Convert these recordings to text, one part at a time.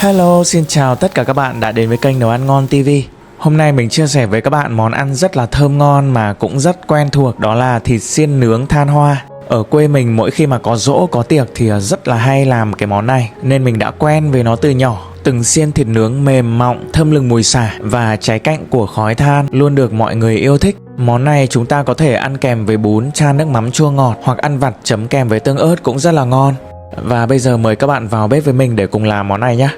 Hello, xin chào tất cả các bạn đã đến với kênh Nấu Ăn Ngon TV. Hôm nay mình chia sẻ với các bạn món ăn rất là thơm ngon mà cũng rất quen thuộc, đó là thịt xiên nướng than hoa. Ở quê mình mỗi khi mà có giỗ có tiệc thì rất là hay làm cái món này, nên mình đã quen với nó từ nhỏ. Từng xiên thịt nướng mềm mọng, thơm lừng mùi sả và cháy cạnh của khói than luôn được mọi người yêu thích. Món này chúng ta có thể ăn kèm với bún chan nước mắm chua ngọt, hoặc ăn vặt chấm kèm với tương ớt cũng rất là ngon. Và bây giờ mời các bạn vào bếp với mình để cùng làm món này nhé.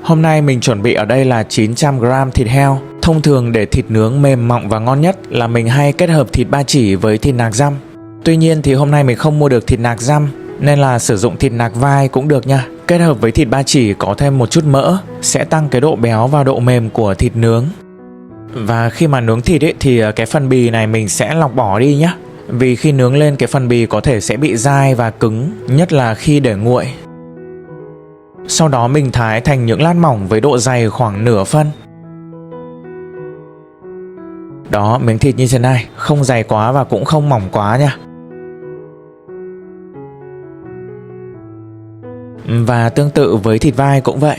Hôm nay mình chuẩn bị ở đây là 900g thịt heo. Thông thường để thịt nướng mềm mọng và ngon nhất là mình hay kết hợp thịt ba chỉ với thịt nạc dăm. Tuy nhiên thì hôm nay mình không mua được thịt nạc dăm nên là sử dụng thịt nạc vai cũng được nha. Kết hợp với thịt ba chỉ có thêm một chút mỡ sẽ tăng cái độ béo và độ mềm của thịt nướng. Và khi mà nướng thịt ấy, thì cái phần bì này mình sẽ lọc bỏ đi nhé. Vì khi nướng lên cái phần bì có thể sẽ bị dai và cứng, nhất là khi để nguội. Sau đó mình thái thành những lát mỏng với độ dày khoảng nửa phân. Đó, miếng thịt như thế này, không dày quá và cũng không mỏng quá nha. Và tương tự với thịt vai cũng vậy.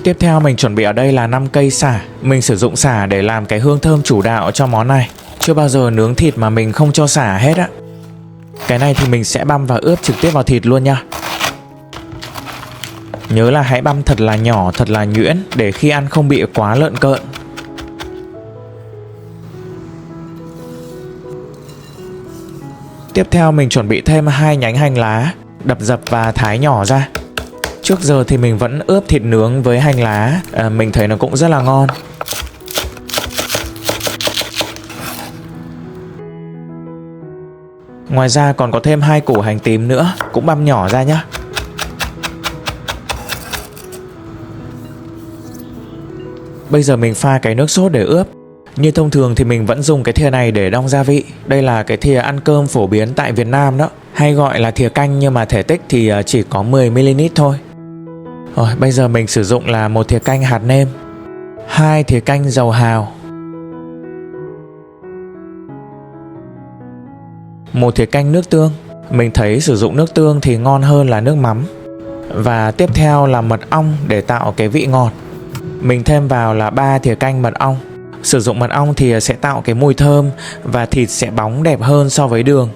Tiếp theo mình chuẩn bị ở đây là 5 cây sả. Mình sử dụng sả để làm cái hương thơm chủ đạo cho món này. Chưa bao giờ nướng thịt mà mình không cho sả hết á. Cái này thì mình sẽ băm và ướp trực tiếp vào thịt luôn nha. Nhớ là hãy băm thật là nhỏ, thật là nhuyễn để khi ăn không bị quá lợn cợn. Tiếp theo mình chuẩn bị thêm 2 nhánh hành lá, đập dập và thái nhỏ ra. Trước giờ thì mình vẫn ướp thịt nướng với hành lá, mình thấy nó cũng rất là ngon. Ngoài ra còn có thêm 2 củ hành tím nữa, cũng băm nhỏ ra nhé. Bây giờ mình pha cái nước sốt để ướp. Như thông thường thì mình vẫn dùng cái thìa này để đong gia vị. Đây là cái thìa ăn cơm phổ biến tại Việt Nam đó, hay gọi là thìa canh nhưng mà thể tích thì chỉ có 10ml thôi. Rồi bây giờ mình sử dụng là 1 thìa canh hạt nêm, 2 thìa canh dầu hào, 1 thìa canh nước tương. Mình thấy sử dụng nước tương thì ngon hơn là nước mắm. Và tiếp theo là mật ong để tạo cái vị ngọt. Mình thêm vào là 3 thìa canh mật ong. Sử dụng mật ong thì sẽ tạo cái mùi thơm và thịt sẽ bóng đẹp hơn so với đường.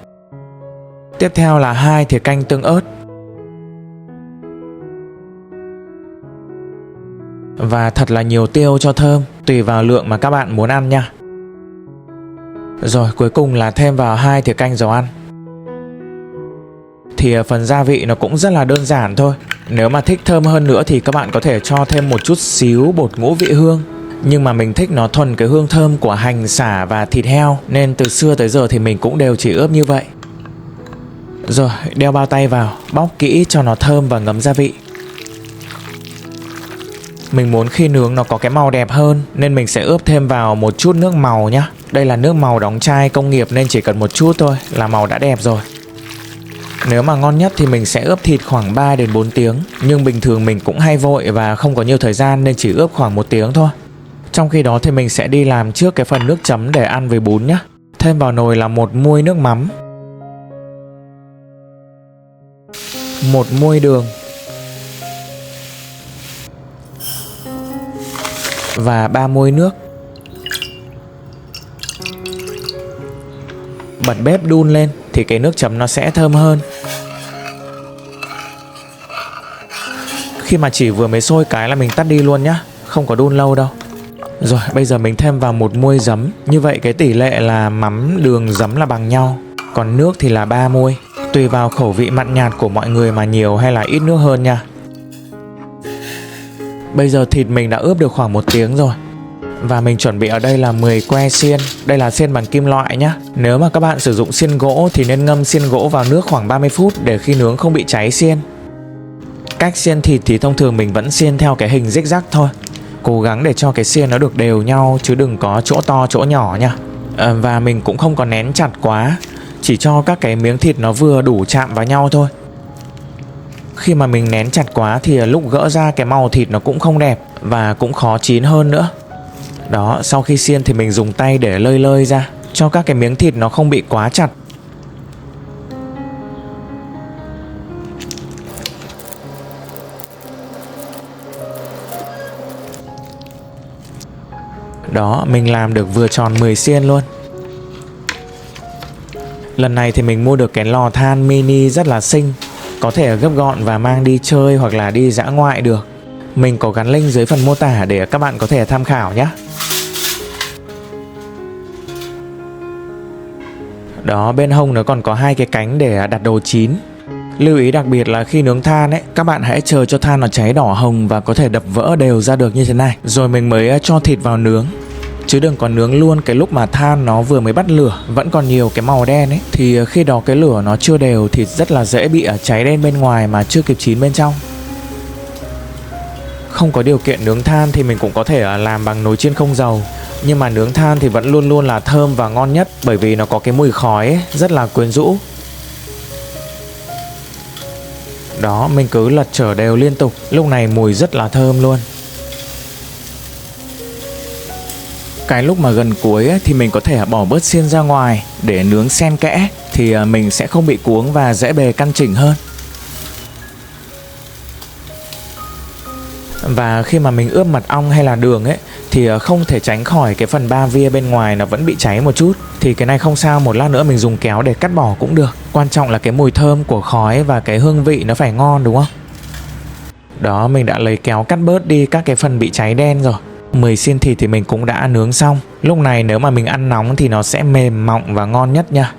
Tiếp theo là 2 thìa canh tương ớt. Và thật là nhiều tiêu cho thơm, tùy vào lượng mà các bạn muốn ăn nha. Rồi cuối cùng là thêm vào 2 thìa canh dầu ăn. Thì phần gia vị nó cũng rất là đơn giản thôi. Nếu mà thích thơm hơn nữa thì các bạn có thể cho thêm một chút xíu bột ngũ vị hương. Nhưng mà mình thích nó thuần cái hương thơm của hành, sả và thịt heo, nên từ xưa tới giờ thì mình cũng đều chỉ ướp như vậy. Rồi đeo bao tay vào, bóc kỹ cho nó thơm và ngấm gia vị. Mình muốn khi nướng nó có cái màu đẹp hơn nên mình sẽ ướp thêm vào một chút nước màu nhé. Đây là nước màu đóng chai công nghiệp nên chỉ cần một chút thôi là màu đã đẹp rồi. Nếu mà ngon nhất thì mình sẽ ướp thịt khoảng 3 đến 4 tiếng. Nhưng bình thường mình cũng hay vội và không có nhiều thời gian nên chỉ ướp khoảng 1 tiếng thôi. Trong khi đó thì mình sẽ đi làm trước cái phần nước chấm để ăn với bún nhé. Thêm vào nồi là 1 muôi nước mắm, 1 muôi đường và 3 muôi nước. Bật bếp đun lên thì cái nước chấm nó sẽ thơm hơn. Khi mà chỉ vừa mới sôi cái là mình tắt đi luôn nhá, không có đun lâu đâu. Rồi bây giờ mình thêm vào 1 muôi giấm. Như vậy cái tỷ lệ là mắm, đường, giấm là bằng nhau. Còn nước thì là 3 muôi. Tùy vào khẩu vị mặn nhạt của mọi người mà nhiều hay là ít nước hơn nha. Bây giờ thịt mình đã ướp được khoảng 1 tiếng rồi. Và mình chuẩn bị ở đây là 10 que xiên. Đây là xiên bằng kim loại nhá. Nếu mà các bạn sử dụng xiên gỗ thì nên ngâm xiên gỗ vào nước khoảng 30 phút để khi nướng không bị cháy xiên. Cách xiên thịt thì thông thường mình vẫn xiên theo cái hình zigzag thôi. Cố gắng để cho cái xiên nó được đều nhau chứ đừng có chỗ to chỗ nhỏ nha. Và mình cũng không có nén chặt quá, chỉ cho các cái miếng thịt nó vừa đủ chạm vào nhau thôi. Khi mà mình nén chặt quá thì lúc gỡ ra cái màu thịt nó cũng không đẹp và cũng khó chín hơn nữa. Đó, sau khi xiên thì mình dùng tay để lơi lơi ra cho các cái miếng thịt nó không bị quá chặt. Đó, mình làm được vừa tròn 10 xiên luôn. Lần này thì mình mua được cái lò than mini rất là xinh, có thể gấp gọn và mang đi chơi hoặc là đi dã ngoại được. Mình có gắn link dưới phần mô tả để các bạn có thể tham khảo nhé. Đó, bên hông nó còn có hai cái cánh để đặt đồ chín. Lưu ý đặc biệt là khi nướng than ấy, các bạn hãy chờ cho than nó cháy đỏ hồng và có thể đập vỡ đều ra được như thế này, rồi mình mới cho thịt vào nướng. Chứ đừng có nướng luôn cái lúc mà than nó vừa mới bắt lửa, vẫn còn nhiều cái màu đen ấy, thì khi đó cái lửa nó chưa đều, thịt rất là dễ bị cháy đen bên ngoài mà chưa kịp chín bên trong. Không có điều kiện nướng than thì mình cũng có thể làm bằng nồi chiên không dầu, nhưng mà nướng than thì vẫn luôn luôn là thơm và ngon nhất, bởi vì nó có cái mùi khói ấy, rất là quyến rũ. Đó, mình cứ lật trở đều liên tục, lúc này mùi rất là thơm luôn. Cái lúc mà gần cuối ấy, thì mình có thể bỏ bớt xiên ra ngoài để nướng xen kẽ, thì mình sẽ không bị cuống và dễ bề căn chỉnh hơn. Và khi mà mình ướp mật ong hay là đường ấy thì không thể tránh khỏi cái phần ba via bên ngoài nó vẫn bị cháy một chút. Thì cái này không sao, một lát nữa mình dùng kéo để cắt bỏ cũng được. Quan trọng là cái mùi thơm của khói và cái hương vị nó phải ngon, đúng không? Đó, mình đã lấy kéo cắt bớt đi các cái phần bị cháy đen rồi. 10 xiên thịt thì mình cũng đã nướng xong. Lúc này nếu mà mình ăn nóng thì nó sẽ mềm mọng và ngon nhất nha.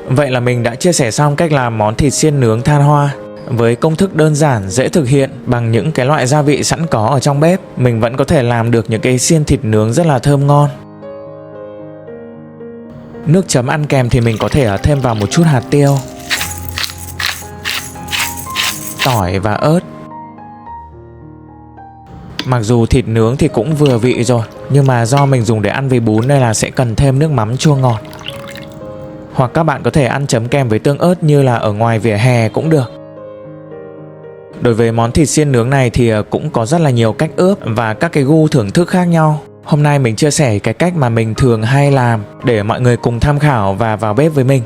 Vậy là mình đã chia sẻ xong cách làm món thịt xiên nướng than hoa. Với công thức đơn giản, dễ thực hiện bằng những cái loại gia vị sẵn có ở trong bếp, mình vẫn có thể làm được những cái xiên thịt nướng rất là thơm ngon. Nước chấm ăn kèm thì mình có thể thêm vào một chút hạt tiêu, tỏi và ớt. Mặc dù thịt nướng thì cũng vừa vị rồi, nhưng mà do mình dùng để ăn với bún nên là sẽ cần thêm nước mắm chua ngọt. Hoặc các bạn có thể ăn chấm kèm với tương ớt như là ở ngoài vỉa hè cũng được. Đối với món thịt xiên nướng này thì cũng có rất là nhiều cách ướp và các cái gu thưởng thức khác nhau. Hôm nay mình chia sẻ cái cách mà mình thường hay làm để mọi người cùng tham khảo và vào bếp với mình.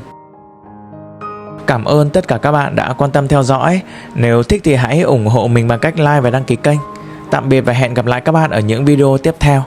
Cảm ơn tất cả các bạn đã quan tâm theo dõi. Nếu thích thì hãy ủng hộ mình bằng cách like và đăng ký kênh. Tạm biệt và hẹn gặp lại các bạn ở những video tiếp theo.